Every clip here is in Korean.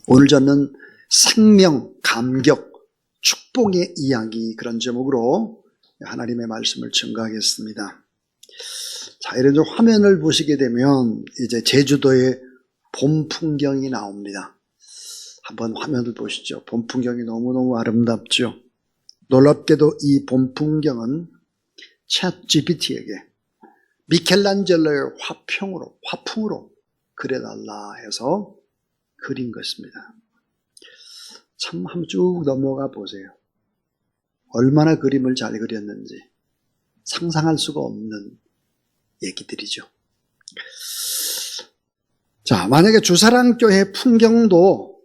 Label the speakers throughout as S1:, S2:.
S1: 오늘 저는 생명, 감격, 축복의 이야기, 그런 제목으로 하나님의 말씀을 증거하겠습니다. 자, 이런 화면을 보시게 되면 이제 제주도의 봄 풍경이 나옵니다. 한번 화면을 보시죠. 봄 풍경이 너무너무 아름답죠. 놀랍게도 이 봄 풍경은 챗GPT에게 미켈란젤로의 화풍으로 그려달라 해서 그린 것입니다. 참 한번 쭉 넘어가 보세요. 얼마나 그림을 잘 그렸는지 상상할 수가 없는 얘기들이죠. 자, 만약에 주사랑교회 풍경도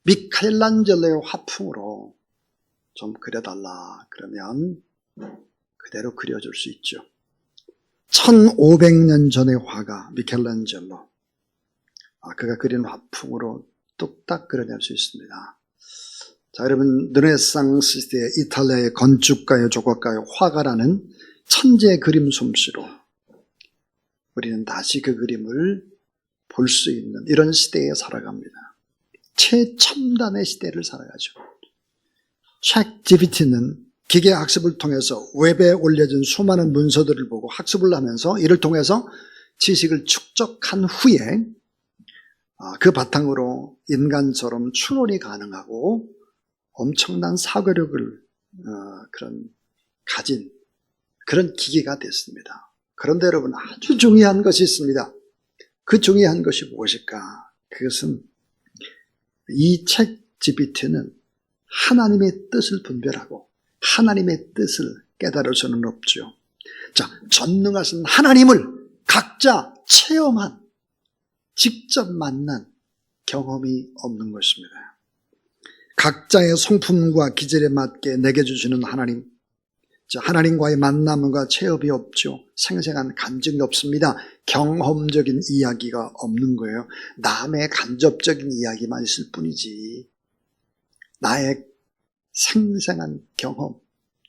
S1: 미켈란젤로의 화풍으로 좀 그려달라 그러면 그대로 그려줄 수 있죠. 1500년 전의 화가 미켈란젤로, 그가 그린 화풍으로 뚝딱 그려낼 수 있습니다. 자, 여러분, 르네상스 시대의 이탈리아의 건축가요, 조각가요, 화가라는 천재 그림 솜씨로 우리는 다시 그 그림을 볼 수 있는 이런 시대에 살아갑니다. 최첨단의 시대를 살아가죠. 챗GPT는 기계학습을 통해서 웹에 올려진 수많은 문서들을 보고 학습을 하면서 이를 통해서 지식을 축적한 후에 그 바탕으로 인간처럼 추론이 가능하고 엄청난 사고력을 가진 그런 기계가 됐습니다. 그런데 여러분, 아주 중요한 것이 있습니다. 그 중요한 것이 무엇일까? 그것은 이 챗GPT는 하나님의 뜻을 분별하고 하나님의 뜻을 깨달을 수는 없죠. 자, 전능하신 하나님을 각자 체험한, 직접 만난 경험이 없는 것입니다. 각자의 성품과 기질에 맞게 내게 주시는 하나님, 하나님과의 만남과 체험이 없죠. 생생한 간증이 없습니다. 경험적인 이야기가 없는 거예요. 남의 간접적인 이야기만 있을 뿐이지 나의 생생한 경험,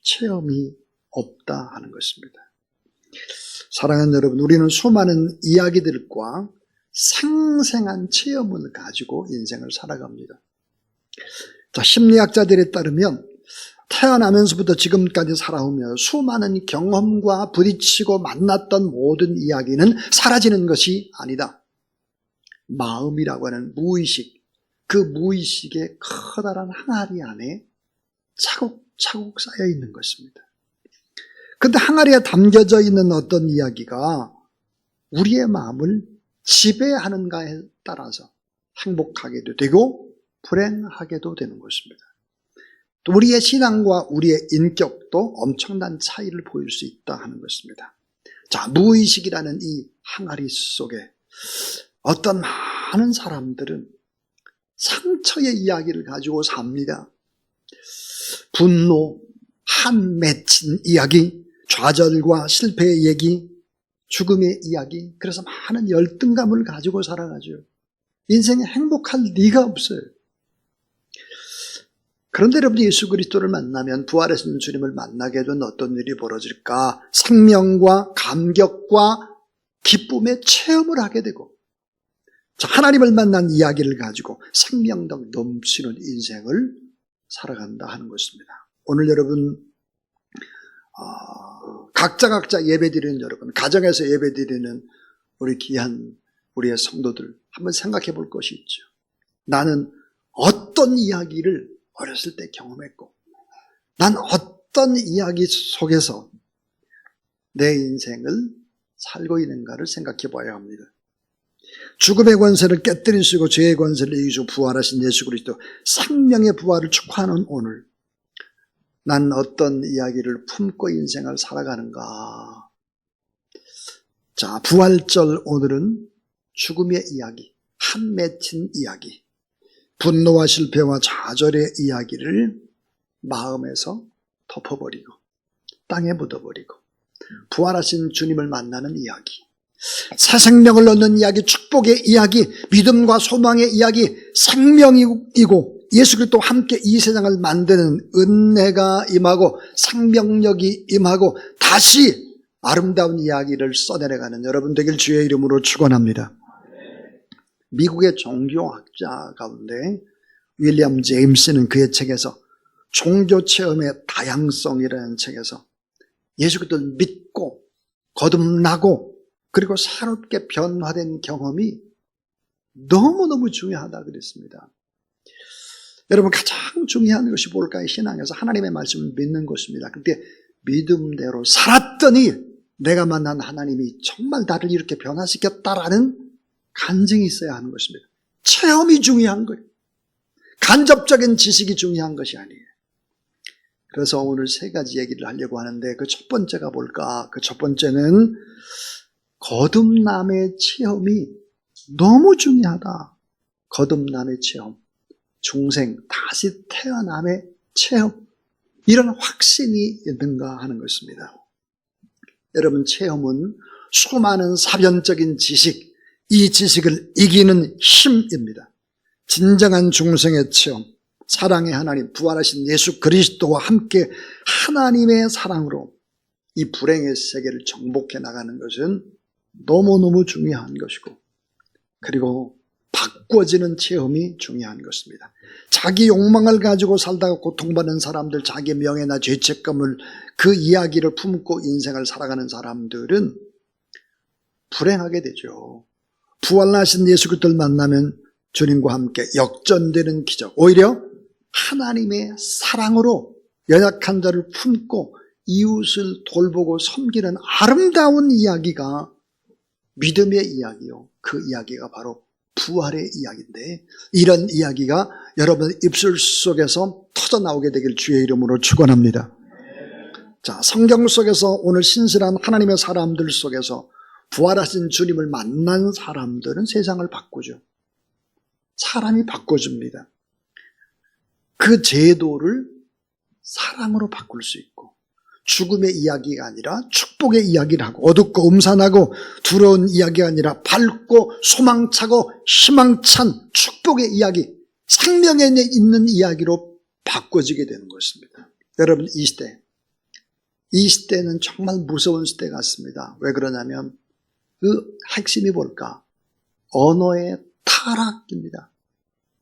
S1: 체험이 없다 하는 것입니다. 사랑하는 여러분, 우리는 수많은 이야기들과 생생한 체험을 가지고 인생을 살아갑니다. 자, 심리학자들에 따르면 태어나면서부터 지금까지 살아오며 수많은 경험과 부딪히고 만났던 모든 이야기는 사라지는 것이 아니다. 마음이라고 하는 무의식, 그 무의식의 커다란 항아리 안에 차곡차곡 쌓여 있는 것입니다. 그런데 항아리에 담겨져 있는 어떤 이야기가 우리의 마음을 지배하는가에 따라서 행복하게도 되고 불행하게도 되는 것입니다. 또 우리의 신앙과 우리의 인격도 엄청난 차이를 보일 수 있다 하는 것입니다. 자, 무의식이라는 이 항아리 속에 어떤 많은 사람들은 상처의 이야기를 가지고 삽니다. 분노, 한 맺힌 이야기, 좌절과 실패의 얘기, 죽음의 이야기, 그래서 많은 열등감을 가지고 살아가죠. 인생에 행복할 리가 없어요. 그런데 여러분, 예수 그리스도를 만나면, 부활하신 주님을 만나게 된 어떤 일이 벌어질까? 생명과 감격과 기쁨의 체험을 하게 되고, 하나님을 만난 이야기를 가지고 생명력 넘치는 인생을 살아간다 하는 것입니다. 오늘 여러분, 각자 예배드리는 여러분, 가정에서 예배드리는 우리 귀한 우리의 성도들 한번 생각해 볼 것이 있죠. 나는 어떤 이야기를 어렸을 때 경험했고, 난 어떤 이야기 속에서 내 인생을 살고 있는가를 생각해 봐야 합니다. 죽음의 권세를 깨뜨리시고 죄의 권세를 이기시고 부활하신 예수 그리스도 생명의 부활을 축하하는 오늘, 난 어떤 이야기를 품고 인생을 살아가는가? 자, 부활절 오늘은 죽음의 이야기, 한 맺힌 이야기, 분노와 실패와 좌절의 이야기를 마음에서 덮어버리고 땅에 묻어버리고 부활하신 주님을 만나는 이야기, 새 생명을 얻는 이야기, 축복의 이야기, 믿음과 소망의 이야기, 생명이고 예수 그리스도와 함께 이 세상을 만드는 은혜가 임하고 생명력이 임하고 다시 아름다운 이야기를 써내려가는 여러분 되길 주의 이름으로 축원합니다. 미국의 종교학자 가운데 윌리엄 제임스는 그의 책에서 종교 체험의 다양성이라는 책에서 예수 그리스도를 믿고 거듭나고 그리고 새롭게 변화된 경험이 너무너무 중요하다 그랬습니다. 여러분, 가장 중요한 것이 뭘까요? 신앙에서 하나님의 말씀을 믿는 것입니다. 그런데 믿음대로 살았더니 내가 만난 하나님이 정말 나를 이렇게 변화시켰다라는 간증이 있어야 하는 것입니다. 체험이 중요한 거예요. 간접적인 지식이 중요한 것이 아니에요. 그래서 오늘 세 가지 얘기를 하려고 하는데 그 첫 번째가 뭘까? 그 첫 번째는 거듭남의 체험이 너무 중요하다. 거듭남의 체험, 중생, 다시 태어남의 체험, 이런 확신이 있는가 하는 것입니다. 여러분, 체험은 수많은 사변적인 지식, 이 지식을 이기는 힘입니다. 진정한 중생의 체험, 사랑의 하나님, 부활하신 예수 그리스도와 함께 하나님의 사랑으로 이 불행의 세계를 정복해 나가는 것은 너무너무 중요한 것이고, 그리고 바꿔지는 체험이 중요한 것입니다. 자기 욕망을 가지고 살다가 고통받는 사람들, 자기 명예나 죄책감을 그 이야기를 품고 인생을 살아가는 사람들은 불행하게 되죠. 부활하신 예수 그리스도를 만나면 주님과 함께 역전되는 기적, 오히려 하나님의 사랑으로 연약한 자를 품고 이웃을 돌보고 섬기는 아름다운 이야기가 믿음의 이야기요. 그 이야기가 바로 부활의 이야기인데, 이런 이야기가 여러분 입술 속에서 터져나오게 되길 주의 이름으로 축원합니다. 자, 성경 속에서 오늘 신실한 하나님의 사람들 속에서 부활하신 주님을 만난 사람들은 세상을 바꾸죠. 사람이 바꿔줍니다. 그 제도를 사랑으로 바꿀 수 있고, 죽음의 이야기가 아니라 축복의 이야기를 하고, 어둡고 음산하고 두려운 이야기가 아니라 밝고 소망차고 희망찬 축복의 이야기, 생명에 있는 이야기로 바꿔지게 되는 것입니다. 여러분, 이 시대는 정말 무서운 시대 같습니다. 왜 그러냐면 그 핵심이 뭘까? 언어의 타락입니다.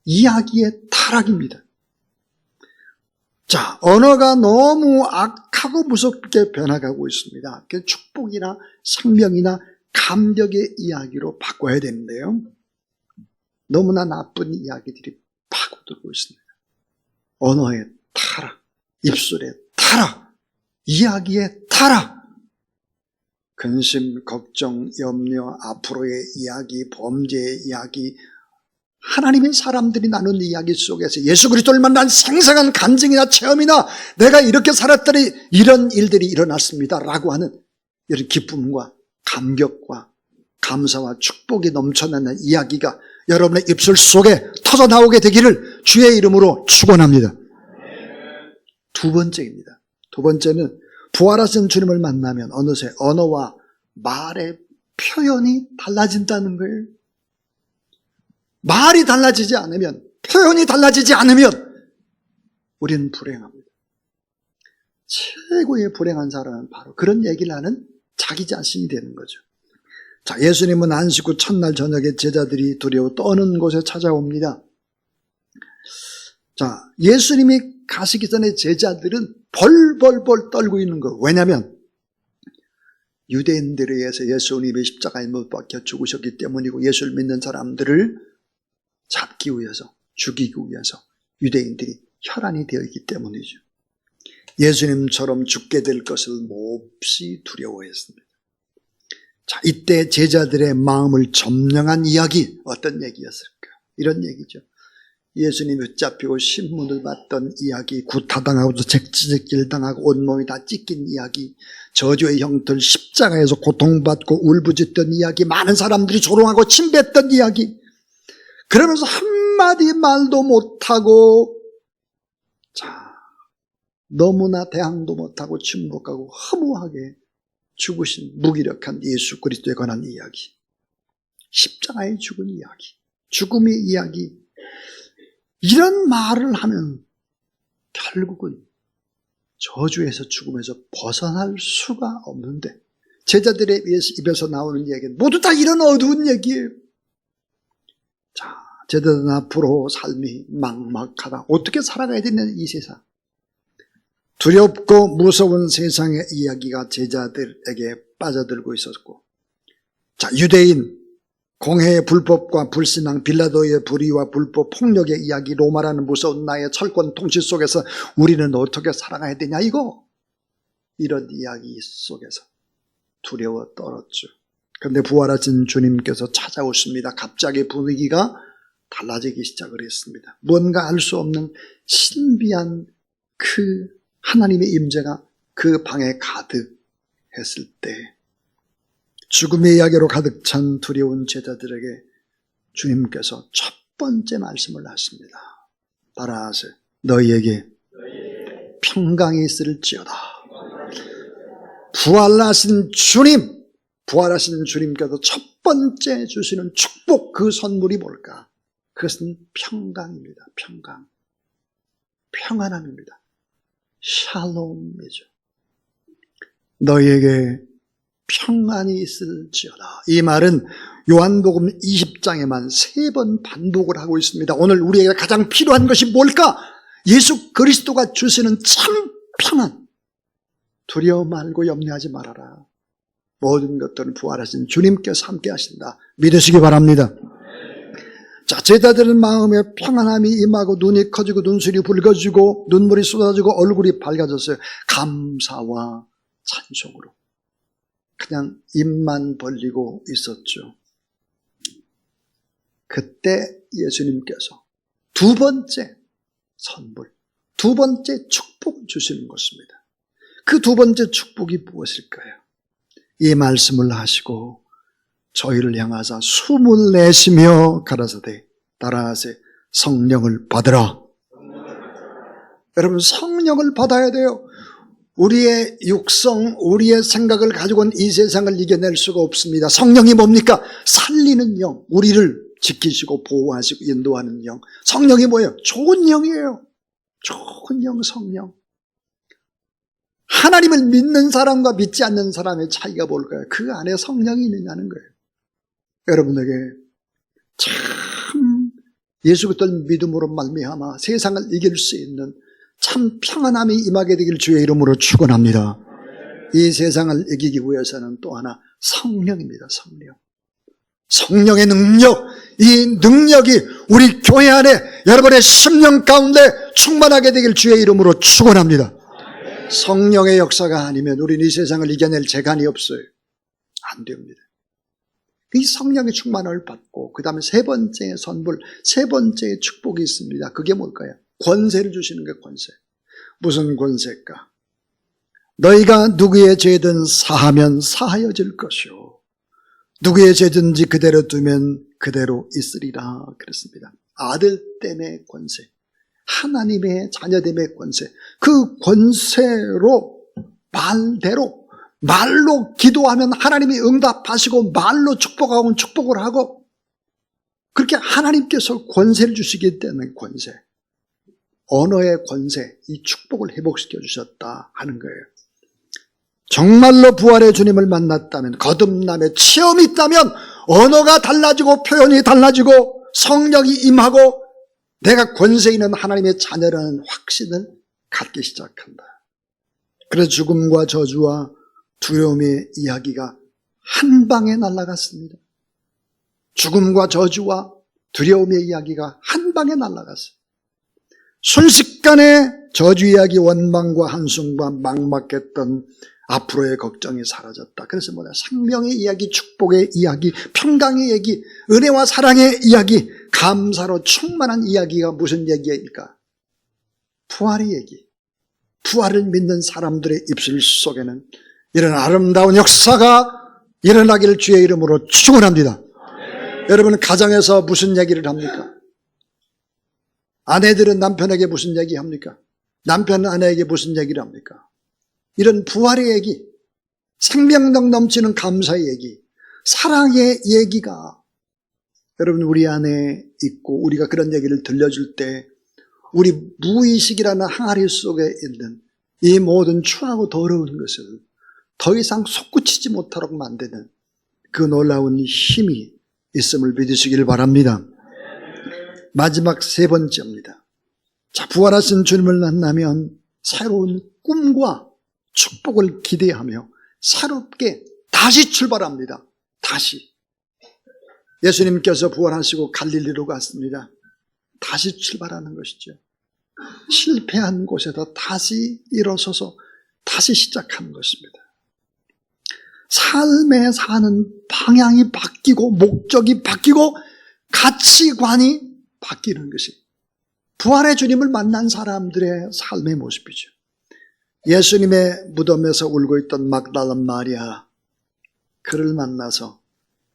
S1: 이야기의 타락입니다. 자, 언어가 너무 악하고 무섭게 변화가고 있습니다. 그 축복이나 생명이나 감격의 이야기로 바꿔야 되는데요. 너무나 나쁜 이야기들이 파고들고 있습니다. 언어의 타락, 입술의 타락, 이야기의 타락, 근심, 걱정, 염려, 앞으로의 이야기, 범죄의 이야기, 하나님의 사람들이 나눈 이야기 속에서 예수 그리스도를 만난 생생한 간증이나 체험이나 내가 이렇게 살았더니 이런 일들이 일어났습니다 라고 하는 이런 기쁨과 감격과 감사와 축복이 넘쳐나는 이야기가 여러분의 입술 속에 터져나오게 되기를 주의 이름으로 축원합니다. 두 번째입니다. 두 번째는 부활하신 주님을 만나면 어느새 언어와 말의 표현이 달라진다는 거예요. 말이 달라지지 않으면, 표현이 달라지지 않으면 우리는 불행합니다. 최고의 불행한 사람은 바로 그런 얘기를 하는 자기 자신이 되는 거죠. 자, 예수님은 안식 후 첫날 저녁에 제자들이 두려워 떠는 곳에 찾아옵니다. 자, 예수님이 가시기 전에 제자들은 벌벌벌 떨고 있는 거예요. 왜냐하면 유대인들에 의해서 예수님이 십자가에 못 박혀 죽으셨기 때문이고, 예수를 믿는 사람들을 잡기 위해서, 죽이기 위해서 유대인들이 혈안이 되어 있기 때문이죠. 예수님처럼 죽게 될 것을 몹시 두려워했습니다. 자, 이때 제자들의 마음을 점령한 이야기, 어떤 얘기였을까? 이런 얘기죠. 예수님이 붙잡히고 신문을 받던 이야기, 구타당하고 잭질 당하고 온몸이 다 찢긴 이야기, 저주의 형들 십자가에서 고통받고 울부짖던 이야기, 많은 사람들이 조롱하고 침뱉던 이야기, 그러면서 한마디 말도 못하고, 자, 너무나 대항도 못하고 침묵하고 허무하게 죽으신 무기력한 예수 그리스도에 관한 이야기, 십자가에 죽은 이야기, 죽음의 이야기, 이런 말을 하면 결국은 저주에서 죽음에서 벗어날 수가 없는데, 제자들의 입에서 나오는 얘기는 모두 다 이런 어두운 얘기예요. 제대로 앞으로 삶이 막막하다. 어떻게 살아가야 되는 이 세상. 두렵고 무서운 세상의 이야기가 제자들에게 빠져들고 있었고, 자, 유대인, 공회의 불법과 불신앙, 빌라도의 불의와 불법, 폭력의 이야기, 로마라는 무서운 나의 철권 통치 속에서 우리는 어떻게 살아가야 되냐, 이거. 이런 이야기 속에서 두려워 떨었죠. 그런데 부활하신 주님께서 찾아오십니다. 갑자기 분위기가 달라지기 시작을 했습니다. 뭔가 알 수 없는 신비한 그 하나님의 임재가 그 방에 가득했을 때 죽음의 이야기로 가득 찬 두려운 제자들에게 주님께서 첫 번째 말씀을 하십니다. 따라하세요. 너희에게 평강이 있을지어다. 부활하신 주님께서 첫 번째 주시는 축복, 그 선물이 뭘까? 그것은 평강입니다. 평강. 평안함입니다. 샬롬이죠. 너희에게 평안이 있을지어다. 이 말은 요한복음 20장에만 3번 반복을 하고 있습니다. 오늘 우리에게 가장 필요한 것이 뭘까? 예수 그리스도가 주시는 참 평안. 두려워 말고 염려하지 말아라. 모든 것들은 부활하신 주님께서 함께 하신다. 믿으시기 바랍니다. 자, 제자들은 마음에 평안함이 임하고 눈이 커지고 눈술이 붉어지고 눈물이 쏟아지고 얼굴이 밝아졌어요. 감사와 찬송으로. 그냥 입만 벌리고 있었죠. 그때 예수님께서 두 번째 선물, 두 번째 축복을 주시는 것입니다. 그 두 번째 축복이 무엇일까요? 이 말씀을 하시고 저희를 향하사 숨을 내쉬며 가라사대 따라하세 성령을 받으라. 여러분, 성령을 받아야 돼요. 우리의 육성, 우리의 생각을 가지고는 이 세상을 이겨낼 수가 없습니다. 성령이 뭡니까? 살리는 영, 우리를 지키시고 보호하시고 인도하는 영. 성령이 뭐예요? 좋은 영이에요. 좋은 영, 성령. 하나님을 믿는 사람과 믿지 않는 사람의 차이가 뭘까요? 그 안에 성령이 있느냐는 거예요. 여러분에게 참 예수 그리스도를 믿음으로 말미암아 세상을 이길 수 있는 참 평안함이 임하게 되길 주의 이름으로 축원합니다. 이 세상을 이기기 위해서는 또 하나 성령입니다. 성령. 성령의 능력, 이 능력이 우리 교회 안에 여러분의 심령 가운데 충만하게 되길 주의 이름으로 축원합니다. 성령의 역사가 아니면 우리는 이 세상을 이겨낼 재간이 없어요. 안 됩니다. 이 성령의 충만을 받고 그 다음에 세 번째 선물, 세 번째 축복이 있습니다. 그게 뭘까요? 권세를 주시는 게 권세. 무슨 권세일까? 너희가 누구의 죄든 사하면 사하여질 것이요 누구의 죄든지 그대로 두면 그대로 있으리라 그랬습니다. 아들됨의 권세, 하나님의 자녀됨의 권세, 그 권세로 말로 기도하면 하나님이 응답하시고 말로 축복하면 축복을 하고 그렇게 하나님께서 권세를 주시기 때문에 권세, 언어의 권세, 이 축복을 회복시켜 주셨다 하는 거예요. 정말로 부활의 주님을 만났다면, 거듭남의 체험이 있다면 언어가 달라지고 표현이 달라지고 성령이 임하고 내가 권세 있는 하나님의 자녀라는 확신을 갖기 시작한다. 그래서 죽음과 저주와 두려움의 이야기가 한 방에 날아갔습니다. 죽음과 저주와 두려움의 이야기가 한 방에 날아갔어요. 순식간에 저주 이야기, 원망과 한숨과 막막했던 앞으로의 걱정이 사라졌다. 그래서 뭐냐? 생명의 이야기, 축복의 이야기, 평강의 이야기, 은혜와 사랑의 이야기, 감사로 충만한 이야기가 무슨 얘기일까? 부활의 얘기. 부활을 믿는 사람들의 입술 속에는 이런 아름다운 역사가 일어나기를 주의 이름으로 축원합니다. 여러분, 가정에서 무슨 얘기를 합니까? 아내들은 남편에게 무슨 얘기합니까? 남편은 아내에게 무슨 얘기를 합니까? 이런 부활의 얘기, 생명력 넘치는 감사의 얘기, 사랑의 얘기가 여러분 우리 안에 있고 우리가 그런 얘기를 들려줄 때 우리 무의식이라는 항아리 속에 있는 이 모든 추하고 더러운 것을 더 이상 솟구치지 못하도록 만드는 그 놀라운 힘이 있음을 믿으시길 바랍니다. 마지막 세 번째입니다. 자, 부활하신 주님을 만나면 새로운 꿈과 축복을 기대하며 새롭게 다시 출발합니다. 다시. 예수님께서 부활하시고 갈릴리로 갔습니다. 다시 출발하는 것이죠. 실패한 곳에서 다시 일어서서 다시 시작하는 것입니다. 삶에 사는 방향이 바뀌고 목적이 바뀌고 가치관이 바뀌는 것이 부활의 주님을 만난 사람들의 삶의 모습이죠. 예수님의 무덤에서 울고 있던 막달라 마리아, 그를 만나서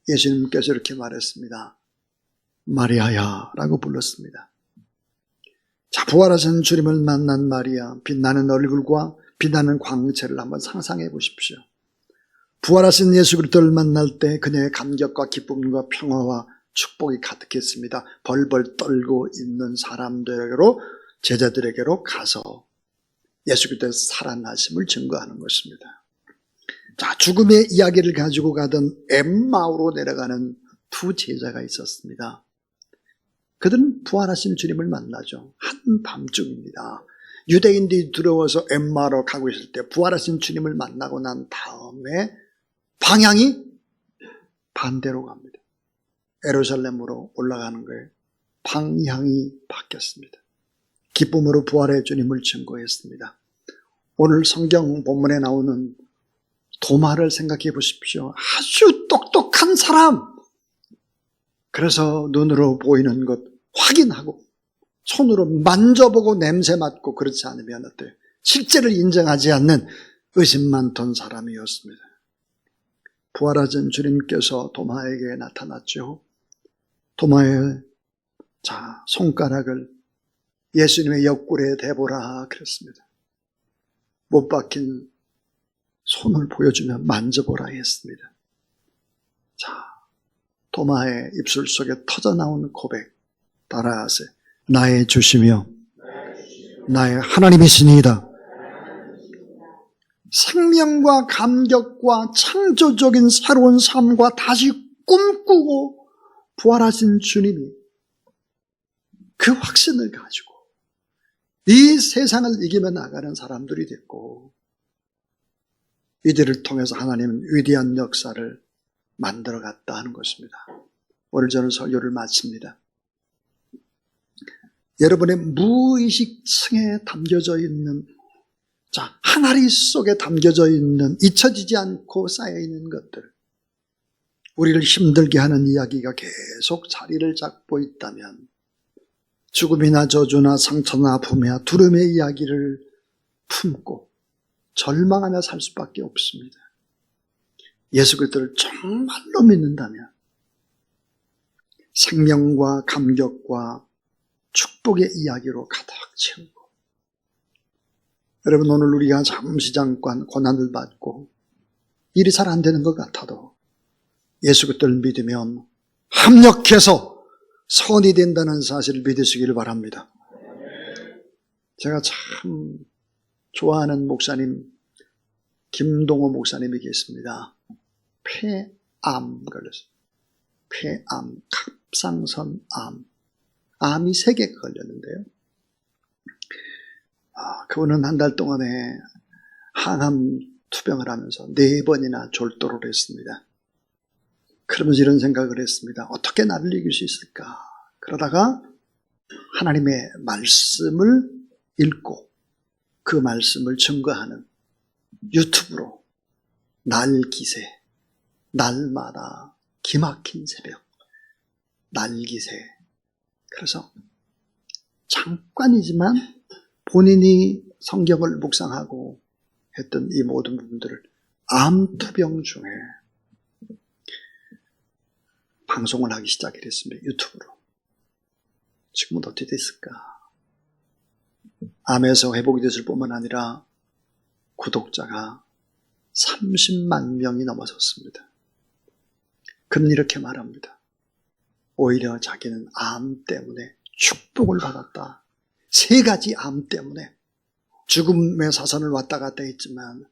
S1: 예수님께서 이렇게 말했습니다. 마리아야 라고 불렀습니다. 자, 부활하신 주님을 만난 마리아, 빛나는 얼굴과 빛나는 광채를 한번 상상해 보십시오. 부활하신 예수 그리스도를 만날 때 그녀의 감격과 기쁨과 평화와 축복이 가득했습니다. 벌벌 떨고 있는 사람들에게로, 제자들에게로 가서 예수 그리스도의 살아나심을 증거하는 것입니다. 자, 죽음의 이야기를 가지고 가던 엠마오로 내려가는 두 제자가 있었습니다. 그들은 부활하신 주님을 만나죠. 한밤중입니다. 유대인들이 두려워서 엠마오로 가고 있을 때 부활하신 주님을 만나고 난 다음에 방향이 반대로 갑니다. 예루살렘으로 올라가는 거예요. 방향이 바뀌었습니다. 기쁨으로 부활의 주님을 증거했습니다. 오늘 성경 본문에 나오는 도마를 생각해 보십시오. 아주 똑똑한 사람. 그래서 눈으로 보이는 것 확인하고 손으로 만져보고 냄새 맡고 그렇지 않으면 어때요? 실제를 인정하지 않는 의심 많던 사람이었습니다. 부활하신 주님께서 도마에게 나타났죠. 도마의 손가락을 예수님의 옆구리에 대보라 그랬습니다. 못 박힌 손을 보여주며 만져보라 했습니다. 자, 도마의 입술 속에 터져나온 고백 따라하세요. 나의 주시며 나의 하나님이시니이다. 생명과 감격과 창조적인 새로운 삶과 다시 꿈꾸고 부활하신 주님이 그 확신을 가지고 이 세상을 이기며 나가는 사람들이 됐고, 이들을 통해서 하나님은 위대한 역사를 만들어갔다 하는 것입니다. 오늘 저는 설교를 마칩니다. 여러분의 무의식층에 담겨져 있는, 항아리 속에 담겨져 있는, 잊혀지지 않고 쌓여있는 것들, 우리를 힘들게 하는 이야기가 계속 자리를 잡고 있다면 죽음이나 저주나 상처나 아픔이나 두려움의 이야기를 품고 절망하며 살 수밖에 없습니다. 예수 그리스도를 정말로 믿는다면 생명과 감격과 축복의 이야기로 가득 채우고, 여러분 오늘 우리가 잠시 잠깐 고난을 받고 일이 잘 안 되는 것 같아도 예수 그리스도를 믿으면 합력해서 선이 된다는 사실을 믿으시기를 바랍니다. 제가 참 좋아하는 목사님 김동호 목사님이 계십니다. 폐암 걸렸어요. 폐암, 갑상선 암. 암이 3개 걸렸는데요. 그분은 한 달 동안에 항암 투병을 하면서 4번이나 졸도를 했습니다. 그러면서 이런 생각을 했습니다. 어떻게 나를 이길 수 있을까? 그러다가 하나님의 말씀을 읽고 그 말씀을 증거하는 유튜브로 날기세, 날마다 기막힌 새벽, 날기세. 그래서 잠깐이지만 본인이 성경을 묵상하고 했던 이 모든 부분들을 암투병 중에 방송을 하기 시작했습니다. 유튜브로. 지금은 어떻게 됐을까? 암에서 회복이 됐을 뿐만 아니라 구독자가 30만 명이 넘어섰습니다. 그는 이렇게 말합니다. 오히려 자기는 암 때문에 축복을 받았다. 3가지 암 때문에 죽음의 사선을 왔다 갔다 했지만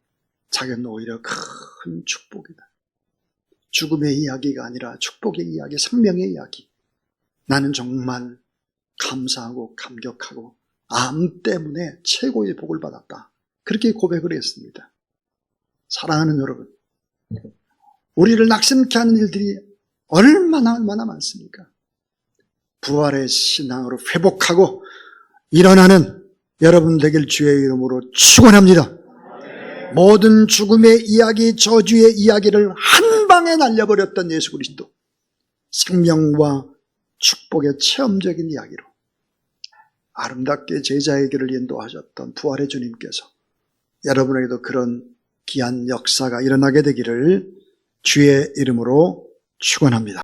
S1: 자기는 오히려 큰 축복이다. 죽음의 이야기가 아니라 축복의 이야기, 생명의 이야기. 나는 정말 감사하고 감격하고 암 때문에 최고의 복을 받았다. 그렇게 고백을 했습니다. 사랑하는 여러분, 우리를 낙심케 하는 일들이 얼마나 많습니까? 부활의 신앙으로 회복하고 일어나는 여러분 되길 주의 이름으로 축원합니다. 모든 죽음의 이야기, 저주의 이야기를 한 방에 날려버렸던 예수 그리스도, 생명과 축복의 체험적인 이야기로 아름답게 제자에게를 인도하셨던 부활의 주님께서 여러분에게도 그런 귀한 역사가 일어나게 되기를 주의 이름으로 축원합니다.